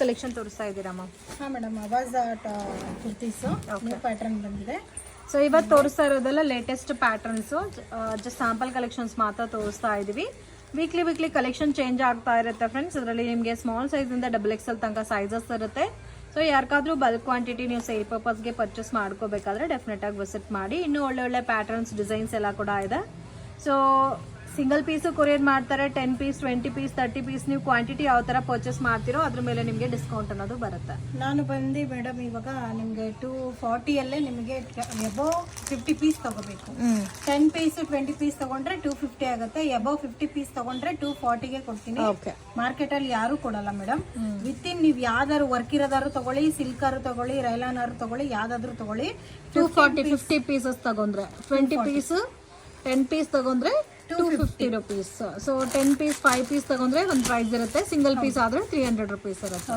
Collection ತೋರಿಸ್ತಾ ಇದ್ದೀರಾ ma'am? ಹಾಂ ಮೇಡಮ್, ಅವಾಜ್ ಕುರ್ತೀಸು ನ್ಯೂ ಪ್ಯಾಟರ್ನ್ ಬಂದಿದೆ. ಸೊ ಇವತ್ತು ತೋರಿಸ್ತಾ ಇರೋದೆಲ್ಲ latest patterns, just sample collections ಮಾತ್ರ ತೋರಿಸ್ತಾ ಇದ್ದೀವಿ. ವೀಕ್ಲಿ ಕಲೆಕ್ಷನ್ ಚೇಂಜ್ ಆಗ್ತಾ ಇರುತ್ತೆ ಫ್ರೆಂಡ್ಸ್. ಇದರಲ್ಲಿ ನಿಮಗೆ ಸ್ಮಾಲ್ ಸೈಜಿಂದ XXL ತನಕ ಸೈಜಸ್ ಇರುತ್ತೆ. ಸೊ ಯಾರಿಗಾದ್ರೂ ಬಲ್ಕ್ ಕ್ವಾಂಟಿಟಿ ನೀವು ಸೇಲ್ ಪರ್ಪಸ್ಗೆ ಪರ್ಚೇಸ್ ಮಾಡ್ಕೋಬೇಕಾದ್ರೆ ಡೆಫಿನೆಟ್ ಆಗಿ ವಿಸಿಟ್ ಮಾಡಿ. ಇನ್ನೂ ಒಳ್ಳೆ ಪ್ಯಾಟರ್ನ್ಸ್ ಡಿಸೈನ್ಸ್ ಎಲ್ಲ ಕೂಡ ಇದೆ. ಸೊ ಸಿಂಗಲ್ ಪೀಸು ಕೊರಿಯರ್ ಮಾಡ್ತಾರೆ. 10 ಪೀಸ್ 20 ಪೀಸ್ 30 ಪೀಸ್ ನೀವು ಕ್ವಾಂಟಿಟಿ ಯಾವ ಥರ ಪರ್ಚೇಸ್ ಮಾಡ್ತೀರೋ ಅದ್ರ ಮೇಲೆ ನಿಮಗೆ ಡಿಸ್ಕೌಂಟ್ ಅನ್ನೋದು ಬರುತ್ತೆ. ನಾನು ಬಂದು ಮೇಡಮ್ ಇವಾಗ ನಿಮಗೆ 240 ನಿಮಗೆ ಎಬೋ 50 ಪೀಸ್ ತಗೋಬೇಕು. 10 ಪೀಸ್ 20 ಪೀಸ್ ತಗೊಂಡ್ರೆ 250 ಆಗುತ್ತೆ. ಎಬೋ 50 ಪೀಸ್ ತಗೊಂಡ್ರೆ 240ಗೆ ಕೊಡ್ತೀನಿ. ಮಾರ್ಕೆಟ್ ಅಲ್ಲಿ ಯಾರು ಕೊಡಲ್ಲ ಮೇಡಮ್. ವಿತಿನ್ ನೀವು ಯಾವ್ದಾದ್ರು ವರ್ಕ್ ಇರೋದಾದ್ರು ತಗೊಳ್ಳಿ, ಸಿಲ್ಕಾರು ತಗೊಳ್ಳಿ, ರೈಲಾನಾರು ತಗೊಳ್ಳಿ, ಯಾವ್ದಾದ್ರು ತಗೊಳ್ಳಿ. 240 50 ಪೀಸಸ್ ತಗೊಂಡ್ರೆ 20 ಪೀಸ್ 10 ಪೀಸ್ ತಗೊಂಡ್ರೆ 250 rupees. ಸೊ 10 ಪೀಸ್ 5 ಪೀಸ್ ತಗೊಂಡ್ರೆ ಒಂದು ಪ್ರೈಸ್ ಇರುತ್ತೆ. ಸಿಂಗಲ್ ಪೀಸ್ ಆದ್ರೆ 300 rupees ಇರುತ್ತೆ.